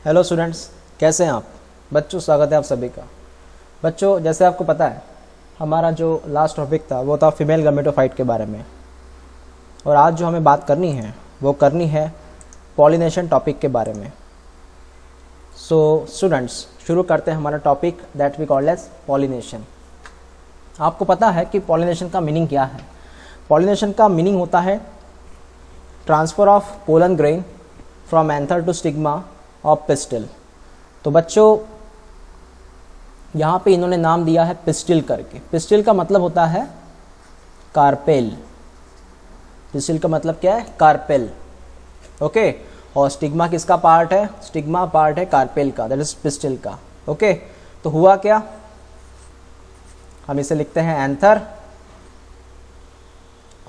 Hello students, कैसे हैं आप बच्चों। स्वागत है आप सभी का। बच्चों, जैसे आपको पता है हमारा जो लास्ट टॉपिक था वो था फीमेल गैमेटोफाइट के बारे में, और आज जो हमें बात करनी है वो करनी है पॉलिनेशन टॉपिक के बारे में। सो स्टूडेंट्स, शुरू करते हैं हमारा topic that we called as pollination. आपको पता है कि पॉलिनेशन का मीनिंग क्या है। पॉलिनेशन का मीनिंग होता है transfer of pollen grain from anther to stigma of pistil. तो बच्चों, यहाँ पे इन्होंने नाम दिया है पिस्टिल करके। पिस्टिल का मतलब होता है कार्पेल। पिस्टिल का मतलब क्या है? कार्पेल। ओके, और स्टिग्मा किसका पार्ट है? स्टिग्मा पार्ट है कार्पेल का, दैट इज पिस्टिल का। ओके, तो हुआ क्या, हम इसे लिखते हैं एंथर,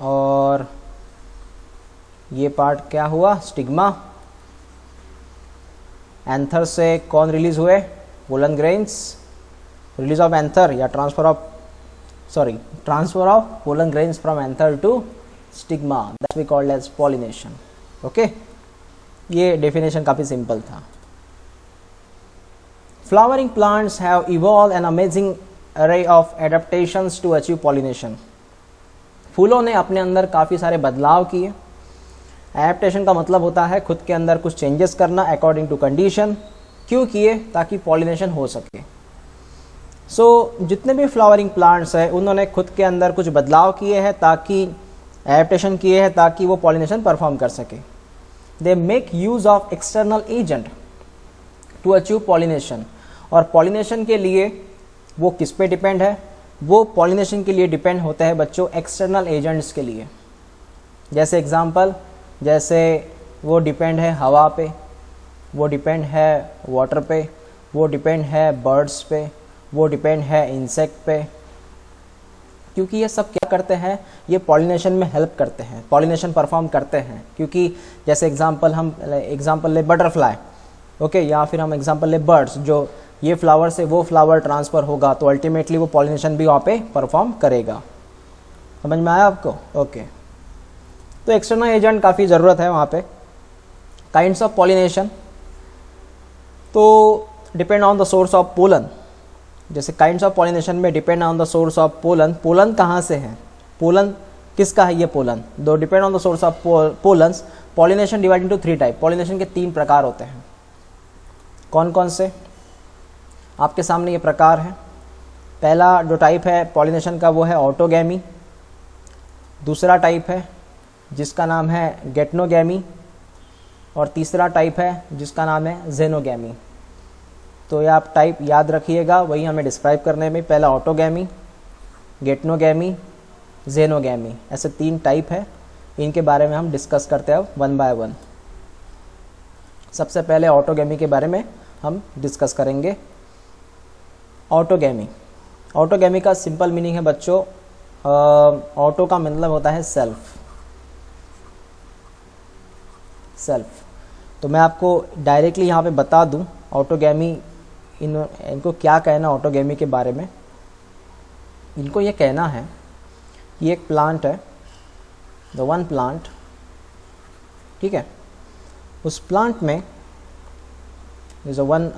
और ये पार्ट क्या हुआ? स्टिग्मा। एंथर से कौन रिलीज हुए? Pollen grains. Release of anther या transfer of pollen grains from anther to stigma, that we called as pollination. Okay, ये डेफिनेशन काफी सिंपल था। Flowering plants have evolve an amazing array of adaptations to achieve pollination। फूलों ने अपने अंदर काफ़ी सारे बदलाव किए। एडेप्टेशन का मतलब होता है खुद के अंदर कुछ चेंजेस करना अकॉर्डिंग टू कंडीशन। क्यों किए? ताकि पॉलिनेशन हो सके। जितने भी फ्लावरिंग प्लांट्स हैं उन्होंने खुद के अंदर कुछ बदलाव किए हैं, ताकि एडेप्टेशन किए हैं ताकि वो पॉलिनेशन परफॉर्म कर सके। They make use of external agent to achieve pollination. और पॉलिनेशन के लिए वो किस पे डिपेंड है? वो पॉलिनेशन के लिए डिपेंड होते हैं बच्चों एक्सटर्नल एजेंट्स के लिए। जैसे एग्जांपल, जैसे वो डिपेंड है हवा पे, वो डिपेंड है वाटर पे, वो डिपेंड है बर्ड्स पे, वो डिपेंड है इंसेक्ट पे। क्योंकि ये सब क्या करते हैं? ये पॉलिनेशन में हेल्प करते हैं, पॉलिनेशन परफॉर्म करते हैं। क्योंकि जैसे एग्जांपल ले बटरफ्लाई, ओके, या फिर हम एग्जांपल ले बर्ड्स, जो ये फ्लावर से वो फ्लावर ट्रांसफ़र होगा तो अल्टीमेटली वो पॉलिनेशन भी वहाँ पे परफॉर्म करेगा। समझ में आया आपको? ओके, तो एक्सटर्नल एजेंट काफ़ी ज़रूरत है वहाँ पे। काइंड्स ऑफ पॉलिनेशन, तो depend on the source of pollen. जैसे काइंड्स ऑफ पॉलिनेशन में depend on the source of pollen. Pollen कहाँ से है? पोलन किसका है? ये पोलन दो depend on the source of pollens. Pollination divide into 3 type. Pollination के 3 प्रकार होते हैं। कौन कौन से? आपके सामने ये प्रकार है। पहला जो टाइप है पॉलिनेशन का वो है ऑटोगैमी। दूसरा टाइप है जिसका नाम है गेटनोगैमी, और तीसरा टाइप है जिसका नाम है जेनोगैमी। तो ये आप टाइप याद रखिएगा, वही हमें डिस्क्राइब करने में। पहला ऑटोगैमी, गेटनोगैमी, जेनोगैमी, ऐसे 3 टाइप है। इनके बारे में हम डिस्कस करते हैं अब 1 बाय 1। सबसे पहले ऑटोगैमी के बारे में हम डिस्कस करेंगे। ऑटोगैमी, ऑटोगैमी का सिंपल मीनिंग है बच्चों, ऑटो का मतलब होता है सेल्फ। तो मैं आपको डायरेक्टली यहाँ पे बता दूँ ऑटोगैमी, इनको क्या कहना ऑटोगैमी के बारे में। इनको ये कहना है कि एक प्लांट है, द वन प्लांट, ठीक है, उस प्लांट में इज अ वन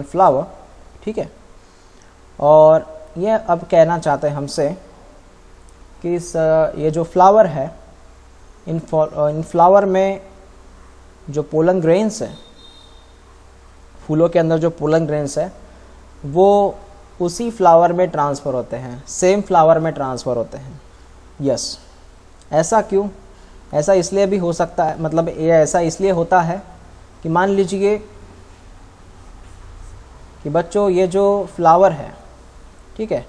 फ्लावर, ठीक है। और ये अब कहना चाहते हैं हमसे कि ये जो फ्लावर है, इन फ्लावर में जो पोलन ग्रेन्स है, फूलों के अंदर जो पोलन ग्रेन्स है, वो उसी फ्लावर में ट्रांसफ़र होते हैं, सेम फ्लावर में ट्रांसफ़र होते हैं। यस, ऐसा क्यों? ऐसा इसलिए भी हो सकता है, मतलब ये ऐसा इसलिए होता है कि मान लीजिए कि बच्चों ये जो फ्लावर है, ठीक है,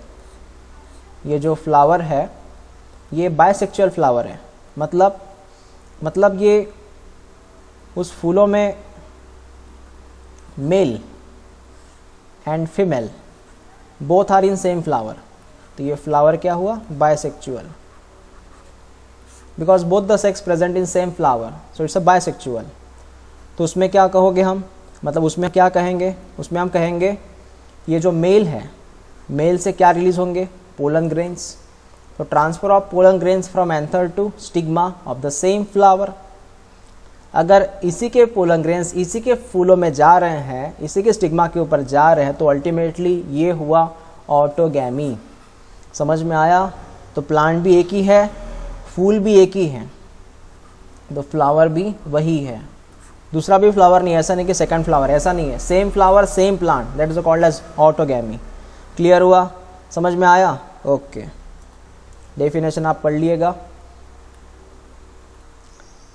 ये जो फ्लावर है ये बायसेक्सुअल फ्लावर है। मतलब ये उस फूलों में male and female both are in same flower. तो ये फ्लावर क्या हुआ? Bisexual, because both the sex present in same flower, so it's a bisexual. तो उसमें क्या कहोगे हम? मतलब उसमें क्या कहेंगे? उसमें हम कहेंगे ये जो मेल है, मेल से क्या रिलीज होंगे? Pollen grains. तो transfer of pollen grains from anther to stigma of the same flower. अगर इसी के पोलन ग्रेन्स इसी के फूलों में जा रहे हैं, इसी के स्टिग्मा के ऊपर जा रहे हैं, तो अल्टीमेटली ये हुआ ऑटोगैमी। समझ में आया? तो प्लांट भी एक ही है, फूल भी एक ही है, तो फ्लावर भी वही है। दूसरा भी फ्लावर नहीं है, ऐसा नहीं कि सेकंड फ्लावर, ऐसा नहीं है, same flower same plant, that is called as autogamy. Clear हुआ? समझ में आया? ओके, डेफिनेशन आप पढ़ लिएगा।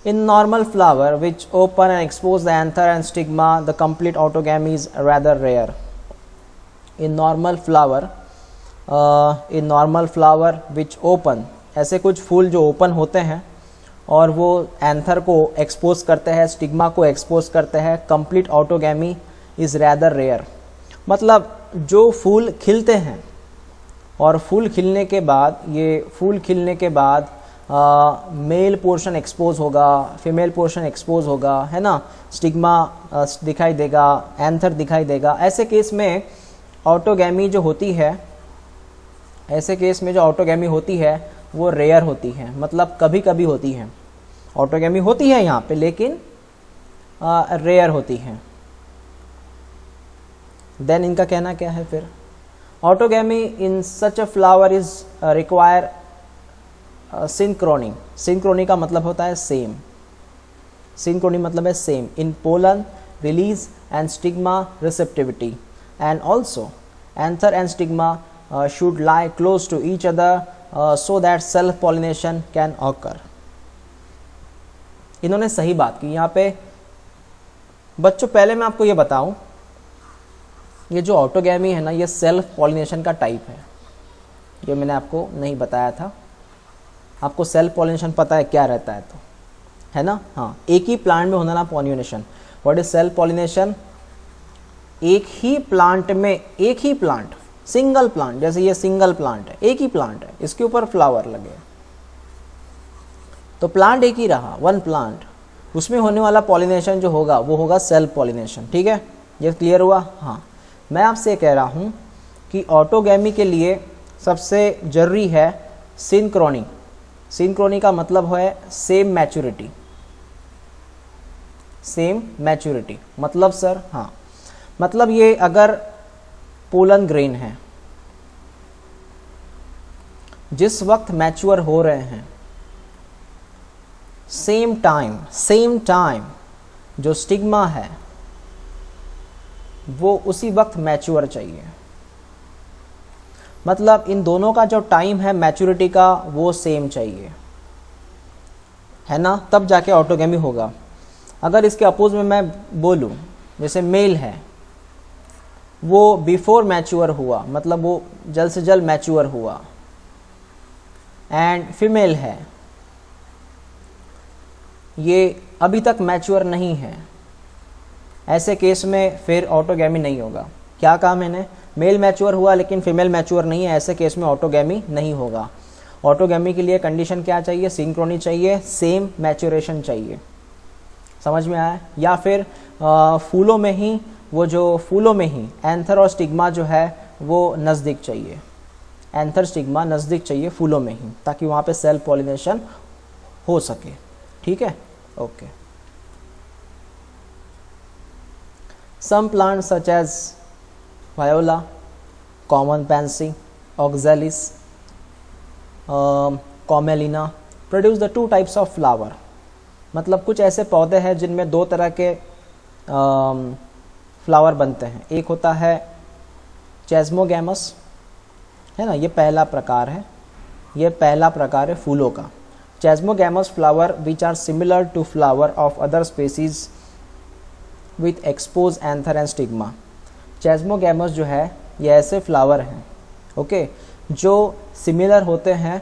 In normal flower which open and expose the anther and stigma, the complete autogamy is rather rare. In normal flower which open, ऐसे कुछ फूल जो open होते हैं और वो एंथर को एक्सपोज करते हैं, स्टिग्मा को एक्सपोज करते हैं, complete autogamy is rather rare. मतलब जो फूल खिलते हैं और फूल खिलने के बाद मेल पोर्शन एक्सपोज होगा, फीमेल पोर्शन एक्सपोज होगा, है ना, स्टिग्मा दिखाई देगा, एंथर दिखाई देगा। ऐसे केस में ऑटोगैमी जो होती है वो रेयर होती है, मतलब कभी कभी होती है। ऑटोगैमी होती है यहाँ पे, लेकिन रेयर होती है। देन इनका कहना क्या है फिर? Autogamy in such a flower is require Synchrony. Synchrony का मतलब होता है सेम। सिंक्रोनी मतलब है same in pollen release and stigma receptivity, and also anther and stigma should lie close to each other so that self pollination can occur। इन्होंने सही बात की यहाँ पे। बच्चों पहले मैं आपको ये बताऊं, ये जो ऑटोगैमी है ना, ये सेल्फ पॉलिनेशन का टाइप है। ये मैंने आपको नहीं बताया था। आपको सेल्फ पॉलिनेशन पता है क्या रहता है, तो है ना? हाँ, एक ही प्लांट में होना ना pollination. What is self pollination? एक ही प्लांट में, एक ही प्लांट, सिंगल प्लांट, जैसे ये सिंगल प्लांट है, एक ही प्लांट है, इसके ऊपर फ्लावर लगे, तो प्लांट एक ही रहा, वन प्लांट, उसमें होने वाला पॉलिनेशन जो होगा वो होगा सेल्फ पॉलिनेशन। ठीक है, ये क्लियर हुआ? हाँ, मैं आपसे कह रहा हूँ कि ऑटोगैमी के लिए सबसे जरूरी है सिंक्रोनी। सिंक्रोनी का मतलब है सेम मैच्योरिटी। सेम मैच्योरिटी मतलब सर, हाँ, मतलब ये अगर पोलन ग्रेन है, जिस वक्त मैच्योर हो रहे हैं, सेम टाइम जो स्टिग्मा है वो उसी वक्त मैच्योर चाहिए। मतलब इन दोनों का जो टाइम है मैच्योरिटी का वो सेम चाहिए, है ना, तब जाके ऑटोगैमी होगा। अगर इसके अपोज में मैं बोलूं, जैसे मेल है वो बिफोर मैच्योर हुआ, मतलब वो जल्द से जल्द मैच्योर हुआ, एंड फीमेल है ये अभी तक मैच्योर नहीं है, ऐसे केस में फिर ऑटोगैमी नहीं होगा। क्या कहा मैंने? मेल मैच्योर हुआ लेकिन फीमेल मैच्योर नहीं है, ऐसे केस में ऑटोगैमी नहीं होगा। ऑटोगैमी के लिए कंडीशन क्या चाहिए? सिंक्रोनी चाहिए, सेम मैच्योरेशन चाहिए। समझ में आया? या फिर फूलों में ही, वो जो फूलों में ही एंथर और स्टिग्मा जो है वो नज़दीक चाहिए, एंथर स्टिग्मा नज़दीक चाहिए फूलों में ही, ताकि वहाँ पे सेल्फ पॉलिनेशन हो सके। ठीक है, okay. Some plant such as viola, common pansy, oxalis, commelina produce the two types of flower. मतलब कुछ ऐसे पौधे हैं जिनमें दो तरह के फ्लावर बनते हैं। एक होता है चेस्मोगैमस, है ना, ये पहला प्रकार है, ये पहला प्रकार है फूलों का। Chasmogamous flower which are similar to flower of other species with expose anther and stigma. Chasmogamous जो है ये ऐसे फ्लावर हैं, ओके, जो सिमिलर होते हैं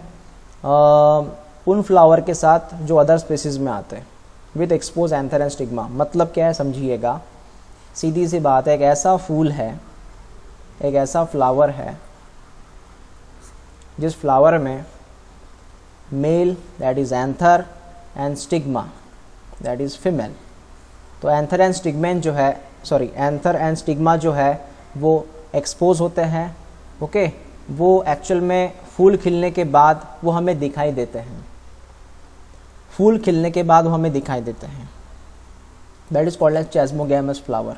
उन फ्लावर के साथ जो अदर स्पेसीज में आते हैं, with expose anther and stigma. मतलब क्या है समझिएगा, सीधी सी बात है, एक ऐसा फूल है, एक ऐसा फ्लावर है जिस फ्लावर में male that is anther and stigma that is female. तो एंथर एंड स्टिग्मेन जो है, सॉरी, एंथर एंड स्टिग्मा जो है वो एक्सपोज होते हैं, ओके, वो एक्चुअल में फूल खिलने के बाद वो हमें दिखाई देते हैं, फूल खिलने के बाद वो हमें दिखाई देते हैं। that is called as chasmogamous flower,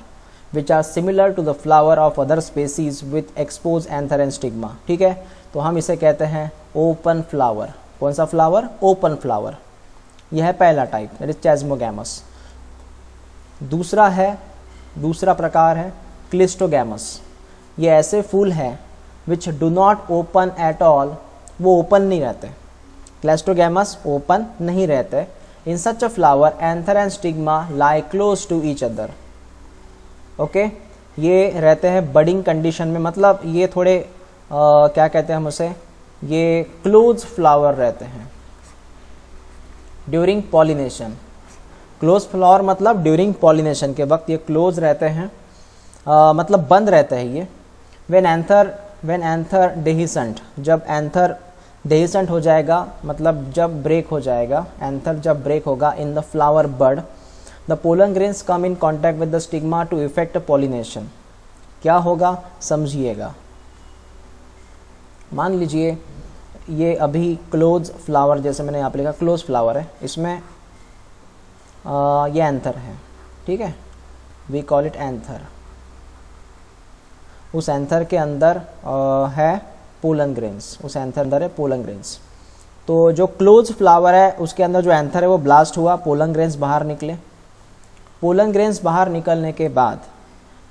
which are similar to the flower of other species with exposed anther and stigma. ठीक है, तो हम इसे कहते हैं ओपन फ्लावर. कौन सा फ्लावर? Open flower. यह है पहला टाइप, दैट इज चैस्मोगैमस. दूसरा प्रकार है क्लिस्टोगैमस. ये ऐसे फूल हैं which do not open at all, वो ओपन नहीं रहते. क्लिस्टोगैमस ओपन नहीं रहते. In such a flower anther and stigma lie close to each other. Okay, ये रहते हैं बडिंग कंडीशन में, मतलब ये थोड़े क्या कहते हैं हम उसे, ये क्लोज फ्लावर रहते हैं ड्यूरिंग पॉलिनेशन. क्लोज फ्लावर मतलब ड्यूरिंग पॉलिनेशन के वक्त ये क्लोज रहते हैं, मतलब बंद रहते हैं ये. व्हेन एंथर डेहिसेंट, जब एंथर डेहिसेंट हो जाएगा, मतलब जब ब्रेक हो जाएगा, एंथर जब ब्रेक होगा in the flower bud, the pollen grains come in contact with the stigma to effect pollination. क्या होगा समझिएगा. मान लीजिए ये अभी क्लोज फ्लावर, जैसे मैंने यहाँ पे लिखा क्लोज फ्लावर है, इसमें ये एंथर है. ठीक है, वी कॉल इट एंथर. उस एंथर के अंदर है पोलन ग्रेन्स, उस एंथर अंदर है पोलन ग्रेन्स. तो जो क्लोज फ्लावर है उसके अंदर जो एंथर है वो ब्लास्ट हुआ, पोलन ग्रेन्स बाहर निकले. पोलन ग्रेन्स बाहर निकलने के बाद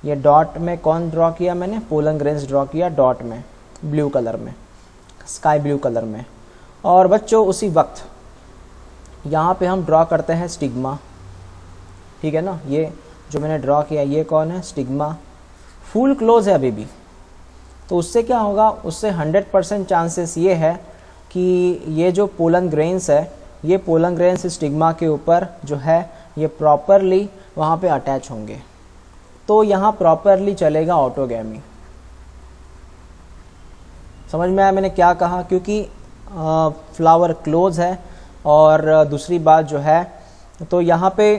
ये डॉट में कौन ड्रॉ किया मैंने? पोलन ग्रेन्स ड्रॉ किया डॉट में, ब्लू कलर में, स्काई ब्लू कलर में. और बच्चों उसी वक्त यहाँ पे हम ड्रॉ करते हैं स्टिग्मा. ठीक है ना, ये जो मैंने ड्रॉ किया ये कौन है? स्टिग्मा. फुल क्लोज है अभी भी, तो उससे क्या होगा? उससे 100% चांसेस ये है कि ये जो पोलन ग्रेन्स है, ये पोलन ग्रेन्स स्टिग्मा के ऊपर जो है ये प्रॉपरली वहाँ पे अटैच होंगे. तो यहाँ प्रॉपरली चलेगा ऑटोगैमी. समझ में आया मैंने क्या कहा? क्योंकि फ्लावर क्लोज है. और दूसरी बात जो है, तो यहाँ पे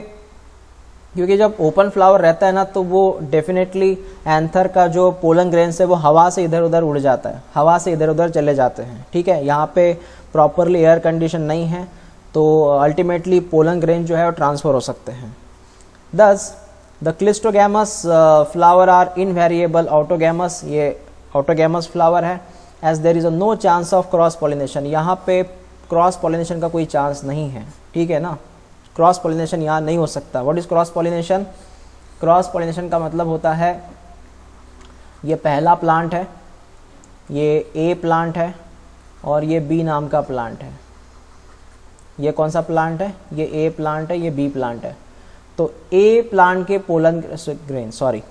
क्योंकि जब ओपन फ्लावर रहता है ना, तो वो डेफिनेटली एंथर का जो पोलन ग्रेन्स है वो हवा से इधर उधर उड़ जाता है, हवा से इधर उधर चले जाते हैं. ठीक है, यहाँ पे प्रॉपरली एयर कंडीशन नहीं है, तो अल्टीमेटली पोलन ग्रेन जो है वो ट्रांसफर हो सकते हैं. Thus the cleistogamous flower are invariable autogamous. ये ऑटोगैमस फ्लावर है. As there is a no chance of cross pollination. यहाँ पे क्रॉस पॉलिनेशन का कोई चांस नहीं है. ठीक है ना, क्रॉस पॉलिनेशन यहाँ नहीं हो सकता. What is cross pollination? Cross pollination का मतलब होता है ये पहला प्लांट है, ये ए प्लांट है और ये बी नाम का प्लांट है. ये कौन सा प्लांट है? ये ए प्लांट है, ये बी प्लांट है. तो ए प्लांट के पोलन ग्रेन, सॉरी,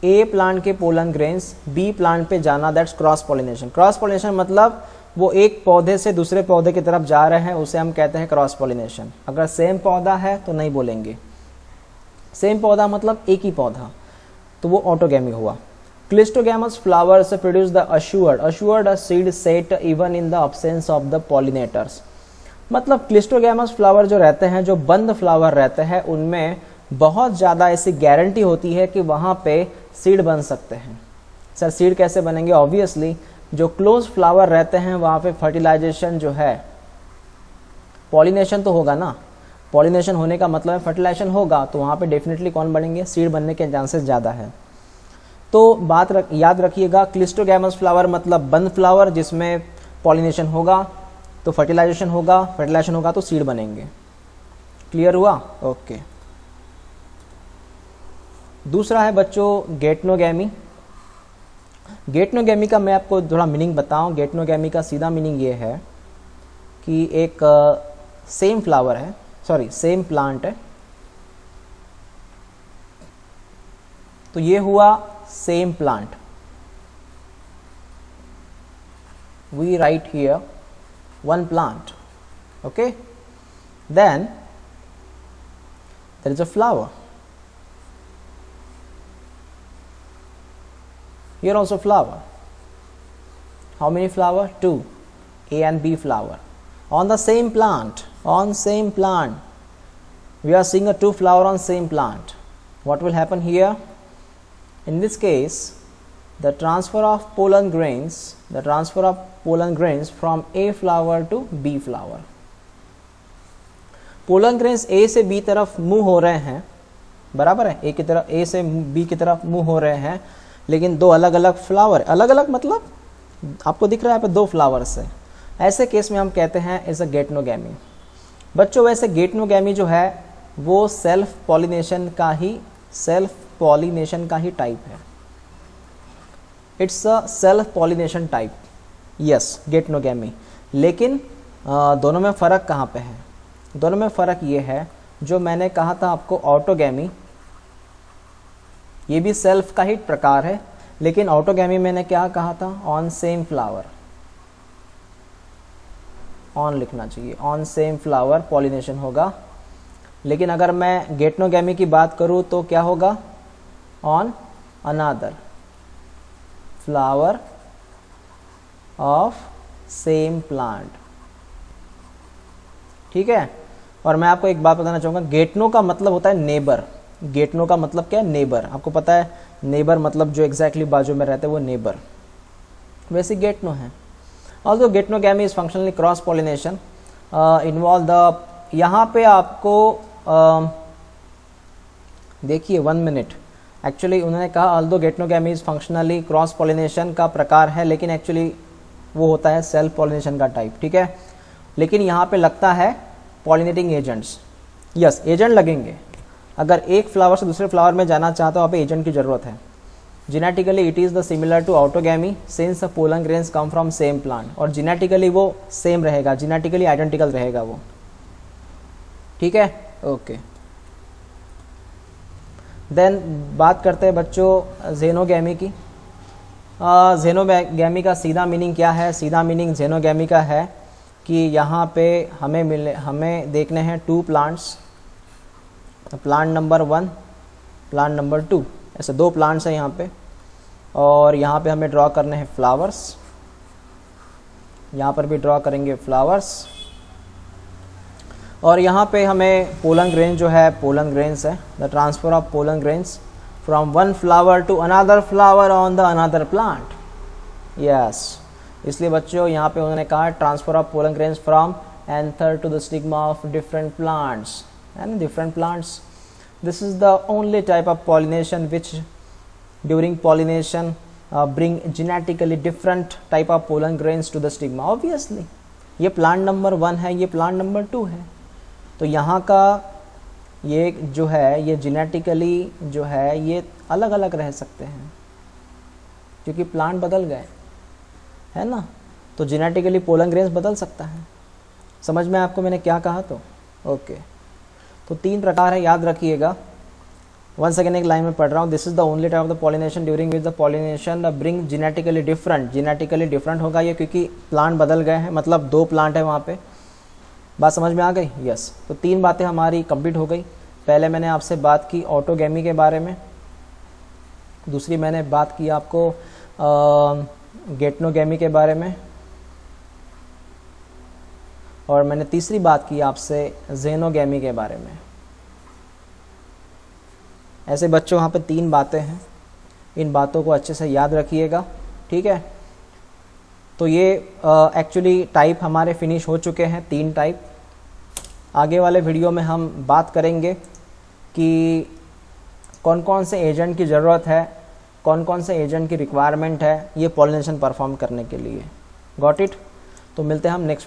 ए प्लांट के पोलन ग्रेन्स बी प्लांट पे जाना, that's cross pollination. Cross pollination मतलब वो एक पौधे से दूसरे पौधे की तरफ जा रहे हैं, उसे हम कहते हैं क्रॉस पॉलिनेशन. अगर सेम पौधा है तो नहीं बोलेंगे. सेम पौधा मतलब एक ही पौधा, तो वो ऑटोगैमी हुआ. Cleistogamous flowers produce the assured seed set even in the absence of the pollinators. मतलब क्लिस्टोगैमस फ्लावर जो रहते हैं, जो बंद फ्लावर रहते हैं, उनमें बहुत ज़्यादा ऐसी गारंटी होती है कि वहाँ पे सीड बन सकते हैं. सर सीड कैसे बनेंगे? ऑब्वियसली जो क्लोज फ्लावर रहते हैं वहाँ पे फर्टिलाइजेशन जो है, पॉलिनेशन तो होगा ना. पॉलिनेशन होने का मतलब है फर्टिलाइजेशन होगा, तो वहाँ पे डेफिनेटली कौन बनेंगे? सीड बनने के चांसेस ज़्यादा है. तो याद रखिएगा, क्लिस्टोगैमस फ्लावर मतलब बंद फ्लावर जिसमें पॉलिनेशन होगा तो फर्टिलाइजेशन होगा तो सीड बनेंगे. क्लियर हुआ? ओके. दूसरा है बच्चों गेटनोगैमी. गेटनोगैमी का मैं आपको थोड़ा मीनिंग बताऊं. गेटनोगैमी का सीधा मीनिंग ये है कि एक सेम फ्लावर है, सॉरी सेम प्लांट है, तो ये हुआ same plant. We write here one plant. Okay, then there is a flower. Here also flower. How many flower? 2. A and B flower on the same plant. We are seeing a 2 flower on same plant. What will happen here? In this case, the transfer of pollen grains from A flower to B flower. Pollen grains A से B तरफ move हो रहे हैं, बराबर है, ए से B की तरफ मूव हो रहे हैं, लेकिन दो अलग अलग फ्लावर, अलग अलग मतलब आपको दिख रहा है यहाँ पे दो फ्लावर्स है, ऐसे केस में हम कहते हैं इज अ गेटनोगैमी। बच्चों वैसे गेटनोगैमी जो है वो सेल्फ पॉलिनेशन का ही टाइप है, it's a self pollination type, yes geitonogamy. लेकिन दोनों में फ़र्क कहाँ पे है? दोनों में फ़र्क ये है, जो मैंने कहा था आपको ऑटोगैमी, ये भी सेल्फ का ही प्रकार है, लेकिन ऑटोगैमी मैंने क्या कहा था? ऑन सेम फ्लावर, ऑन लिखना चाहिए, ऑन सेम फ्लावर पॉलिनेशन होगा। लेकिन अगर मैं गेटनोगैमी की बात करूं तो क्या होगा? On another flower of same plant, ठीक है। और मैं आपको एक बात बताना चाहूँगा, गेटनो का मतलब होता है नेबर। गेटनो का मतलब क्या है? नेबर। आपको पता है नेबर मतलब जो एग्जैक्टली बाजू में रहते हैं वो नेबर, वैसे गेटनो है। Although geitonogamy is functionally cross pollination involve the, यहाँ पे आपको देखिए 1 मिनट, एक्चुअली उन्होंने कहा although geitonogamy is functionally cross pollination का प्रकार है, लेकिन एक्चुअली वो होता है सेल्फ पॉलिनेशन का टाइप, ठीक है। लेकिन यहाँ पे लगता है पॉलिनेटिंग एजेंट्स, यस एजेंट लगेंगे। अगर एक फ्लावर से दूसरे फ्लावर में जाना चाहते हो, आप एजेंट की जरूरत है। Genetically it is the similar to autogamy since pollen grains come from same plant, और जेनेटिकली वो सेम रहेगा, जेनेटिकली आइडेंटिकल रहेगा वो, ठीक है, ओके। देन बात करते हैं बच्चों ज़ेनोगैमी की। ज़ेनोगैमी का सीधा मीनिंग क्या है? सीधा मीनिंग ज़ेनोगैमी का है कि यहाँ पे हमें देखने हैं 2 plants, plant number 1, plant number 2, ऐसे 2 प्लांट्स हैं यहाँ पे, और यहाँ पे हमें ड्रॉ करने हैं फ्लावर्स, यहाँ पर भी ड्रॉ करेंगे फ्लावर्स, और यहाँ पे हमें पोलन ग्रेन जो है, पोलन ग्रेन्स है, the transfer of pollen grains from one flower to another flower on the another plant, yes. इसलिए बच्चों यहाँ पे उन्होंने कहा transfer of pollen grains from anther to the stigma of different plants and different plants. This is the only type of pollination which during pollination bring genetically different type of pollen grains to the stigma. Obviously ये plant number 1 है, ये plant number 2 है, तो यहाँ का ये जो है ये जेनेटिकली जो है ये अलग अलग रह सकते हैं क्योंकि प्लांट बदल गए, है ना, तो जेनेटिकली पोलन ग्रेन्स बदल सकता है। समझ में आपको मैंने क्या कहा? तो ओके तो 3 प्रकार है, याद रखिएगा। वंस अगेन एक लाइन में पढ़ रहा हूँ, this is the only type of the pollination during which the pollination bring genetically different, genetically different होगा ये क्योंकि प्लांट बदल गए हैं, मतलब 2 प्लांट है वहाँ पे। बात समझ में आ गई? यस। तो 3 बातें हमारी कंप्लीट हो गई। पहले मैंने आपसे बात की ऑटोगैमी के बारे में, दूसरी मैंने बात की आपको गेटनोगैमी के बारे में, और मैंने तीसरी बात की आपसे ज़ेनोगैमी के बारे में। ऐसे बच्चों यहाँ पे 3 बातें हैं, इन बातों को अच्छे से याद रखिएगा, ठीक है। तो ये एक्चुअली टाइप हमारे फिनिश हो चुके हैं, 3 टाइप। आगे वाले वीडियो में हम बात करेंगे कि कौन कौन से एजेंट की ज़रूरत है, कौन कौन से एजेंट की रिक्वायरमेंट है ये पॉलिनेशन परफॉर्म करने के लिए। Got it? तो मिलते हैं हम नेक्स्ट